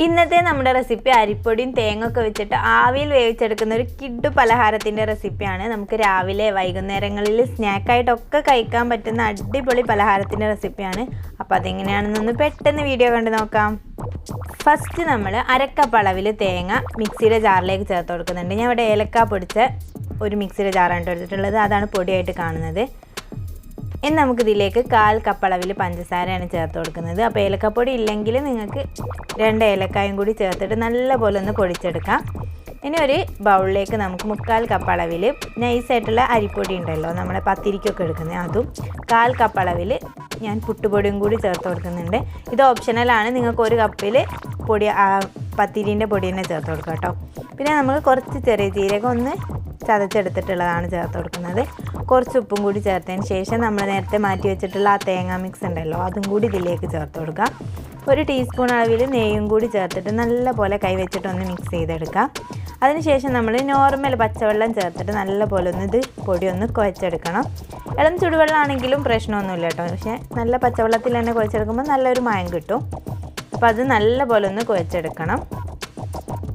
ഇന്നത്തെ നമ്മുടെ റെസിപ്പി അരിപ്പൊടിയും തേങ്ങയൊക്കെ വെച്ചിട്ട് ആവിയിൽ വേവിച്ചെടുക്കുന്ന ഒരു കിഡു പലഹാരത്തിൻ്റെ റെസിപ്പിയാണ്. നമുക്ക് രാവിലെ വൈകുന്നേരങ്ങളിൽ സ്നാക്കായിട്ടൊക്കെ കഴിക്കാൻ പറ്റുന്ന അടിപൊളി പലഹാരത്തിൻ്റെ റെസിപ്പിയാണ്. അപ്പോൾ അതെങ്ങനെയാണെന്നൊന്ന് പെട്ടെന്ന് വീഡിയോ കണ്ട് നോക്കാം. ഫസ്റ്റ് നമ്മൾ അരക്കപ്പ് അളവിൽ തേങ്ങ മിക്സിയുടെ ജാറിലേക്ക് ചേർത്ത് കൊടുക്കുന്നുണ്ട്. ഞാൻ ഇവിടെ ഏലക്ക പൊടിച്ച ഒരു മിക്സിയുടെ ജാറാണ് എടുത്തിട്ടുള്ളത്, അതാണ് പൊടിയായിട്ട് കാണുന്നത്. ഇനി നമുക്കിതിലേക്ക് 1/4 കപ്പ് അളവിൽ പഞ്ചസാരയാണ് ചേർത്ത് കൊടുക്കുന്നത്. അപ്പോൾ ഏലക്കപ്പൊടി ഇല്ലെങ്കിൽ നിങ്ങൾക്ക് 2 ഏലക്കായും കൂടി ചേർത്തിട്ട് നല്ലപോലെ ഒന്ന് പൊടിച്ചെടുക്കാം. ഇനി ഒരു ബൗളിലേക്ക് നമുക്ക് 3/4 കപ്പ് അളവിൽ നൈസായിട്ടുള്ള അരിപ്പൊടി ഉണ്ടല്ലോ, നമ്മളെ പത്തിരിക്കൊക്കെ എടുക്കുന്നത്, അതും 1/4 കപ്പ് അളവിൽ ഞാൻ പുട്ടുപൊടിയും കൂടി ചേർത്ത് കൊടുക്കുന്നുണ്ട്. ഇത് ഓപ്ഷണലാണ്, നിങ്ങൾക്ക് 1 കപ്പിൽ പൊടി പത്തിരീൻ്റെ പൊടി തന്നെ ചേർത്ത് കൊടുക്കാം കേട്ടോ. പിന്നെ നമുക്ക് കുറച്ച് ചെറിയ ജീരകം ഒന്ന് ചതച്ചെടുത്തിട്ടുള്ളതാണ് ചേർത്ത് കൊടുക്കുന്നത്. കുറച്ച് ഉപ്പും കൂടി ചേർത്തതിന് ശേഷം നമ്മൾ നേരത്തെ മാറ്റി വെച്ചിട്ടുള്ള ആ തേങ്ങാ മിക്സ് ഉണ്ടല്ലോ, അതും കൂടി ഇതിലേക്ക് ചേർത്ത് കൊടുക്കാം. 1 ടീസ്പൂൺ അളവിൽ നെയ്യും കൂടി ചേർത്തിട്ട് നല്ലപോലെ കൈവച്ചിട്ടൊന്ന് മിക്സ് ചെയ്തെടുക്കാം. അതിനുശേഷം നമ്മൾ നോർമൽ പച്ചവെള്ളം ചേർത്തിട്ട് നല്ലപോലെ ഇത് പൊടി ഒന്ന് കുഴച്ചെടുക്കണം. ഇളം ചുടുവെള്ളമാണെങ്കിലും പ്രശ്നമൊന്നുമില്ല കേട്ടോ, പക്ഷേ നല്ല പച്ചവെള്ളത്തിൽ തന്നെ കുഴച്ചെടുക്കുമ്പോൾ നല്ലൊരു മയം കിട്ടും. അപ്പോൾ അത് നല്ലപോലെ ഒന്ന് കുഴച്ചെടുക്കണം.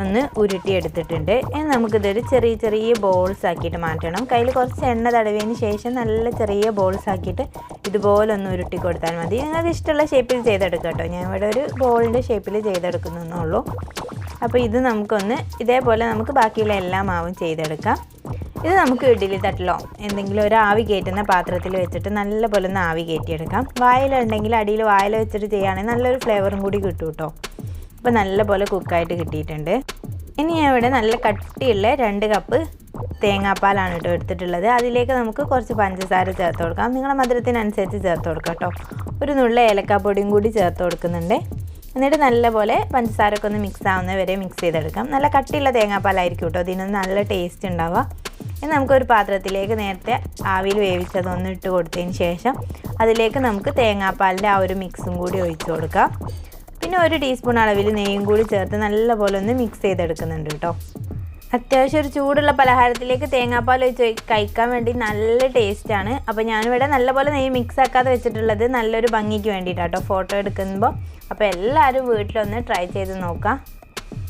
ഒന്ന് ഉരുട്ടിയെടുത്തിട്ടുണ്ട്. ഇനി നമുക്കിതൊരു ചെറിയ ചെറിയ ബോൾസ് ആക്കിയിട്ട് മാറ്റണം. കയ്യിൽ കുറച്ച് എണ്ണ തടവിയതിന് ശേഷം നല്ല ചെറിയ ബോൾസ് ആക്കിയിട്ട് ഇതുപോലെ ഒന്ന് ഉരുട്ടി കൊടുത്താൽ മതി. നിങ്ങൾക്ക് ഇഷ്ടമുള്ള ഷേപ്പിൽ ചെയ്തെടുക്കാം കേട്ടോ. ഞാൻ ഇവിടെ ഒരു ബോളിൻ്റെ ഷേപ്പിൽ ചെയ്തെടുക്കുന്നുള്ളൂ. അപ്പോൾ ഇത് നമുക്കൊന്ന് ഇതേപോലെ നമുക്ക് ബാക്കിയുള്ള എല്ലാ മാവും ചെയ്തെടുക്കാം. ഇത് നമുക്ക് ഇഡ്ഡലി തട്ടിലോ എന്തെങ്കിലും ഒരു ആവി കയറ്റുന്ന പാത്രത്തിൽ വെച്ചിട്ട് നല്ലപോലെ ഒന്ന് ആവി കയറ്റിയെടുക്കാം. വായില ഉണ്ടെങ്കിൽ അടിയിൽ വായില വെച്ചിട്ട് ചെയ്യുകയാണെങ്കിൽ നല്ലൊരു ഫ്ലേവറും കൂടി കിട്ടും കേട്ടോ. അപ്പോൾ നല്ലപോലെ കുക്കായിട്ട് കിട്ടിയിട്ടുണ്ട്. ഇനി ഞാൻ ഇവിടെ നല്ല കട്ടിയുള്ള 2 കപ്പ് തേങ്ങാപ്പാലാണ് കേട്ടോ എടുത്തിട്ടുള്ളത്. അതിലേക്ക് നമുക്ക് കുറച്ച് പഞ്ചസാര ചേർത്ത് കൊടുക്കാം. നിങ്ങളുടെ മധുരത്തിനനുസരിച്ച് ചേർത്ത് കൊടുക്കാം കേട്ടോ. ഒരു നുള്ള ഏലക്കാപ്പൊടിയും കൂടി ചേർത്ത് കൊടുക്കുന്നുണ്ട്. എന്നിട്ട് നല്ലപോലെ പഞ്ചസാരയൊക്കെ ഒന്ന് മിക്സ് ആവുന്ന വരെ മിക്സ് ചെയ്തെടുക്കാം. നല്ല കട്ടിയുള്ള തേങ്ങാപ്പാലായിരിക്കും കേട്ടോ, ഇതിനൊന്ന് നല്ല ടേസ്റ്റ് ഉണ്ടാവുക. ഇനി നമുക്കൊരു പാത്രത്തിലേക്ക് നേരത്തെ ആവിയിൽ വേവിച്ചതൊന്ന് ഇട്ട് കൊടുത്തതിന് ശേഷം അതിലേക്ക് നമുക്ക് തേങ്ങാപ്പാലിൻ്റെ ആ ഒരു മിക്സും കൂടി ഒഴിച്ച് കൊടുക്കാം. പിന്നെ 1 ടീസ്പൂൺ അളവിൽ നെയ്യും കൂടി ചേർത്ത് നല്ലപോലെ ഒന്ന് മിക്സ് ചെയ്തെടുക്കുന്നുണ്ട് കേട്ടോ. അത്യാവശ്യം ഒരു ചൂടുള്ള പലഹാരത്തിലേക്ക് തേങ്ങാപ്പാൽ ഒഴിച്ച് കഴിക്കാൻ വേണ്ടി നല്ല ടേസ്റ്റാണ്. അപ്പോൾ ഞാനിവിടെ നല്ലപോലെ നെയ്യ് മിക്സ് ആക്കാതെ വെച്ചിട്ടുള്ളത് നല്ലൊരു ഭംഗിക്ക് വേണ്ടിയിട്ടാണ് കേട്ടോ, ഫോട്ടോ എടുക്കുമ്പോൾ. അപ്പോൾ എല്ലാവരും വീട്ടിലൊന്ന് ട്രൈ ചെയ്ത് നോക്കാം.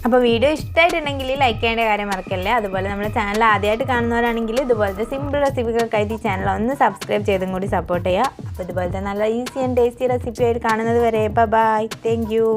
അപ്പോൾ വീഡിയോ ഇഷ്ടമായിട്ടുണ്ടെങ്കിൽ ലൈക്ക് ചെയ്യേണ്ട കാര്യം മറക്കല്ലേ. അതുപോലെ നമ്മുടെ ചാനൽ ആദ്യമായിട്ട് കാണുന്നവരാണെങ്കിൽ ഇതുപോലത്തെ സിമ്പിൾ റെസിപ്പികൾക്കായിട്ട് ഈ ചാനൽ ഒന്ന് സബ്സ്ക്രൈബ് ചെയ്തും കൂടി സപ്പോർട്ട് ചെയ്യുക. അപ്പോൾ ഇതുപോലത്തെ നല്ല ഈസി ആൻഡ് ടേസ്റ്റി റെസിപ്പി ആയിട്ട് കാണുന്നത് വരെ ബൈ. Thank you.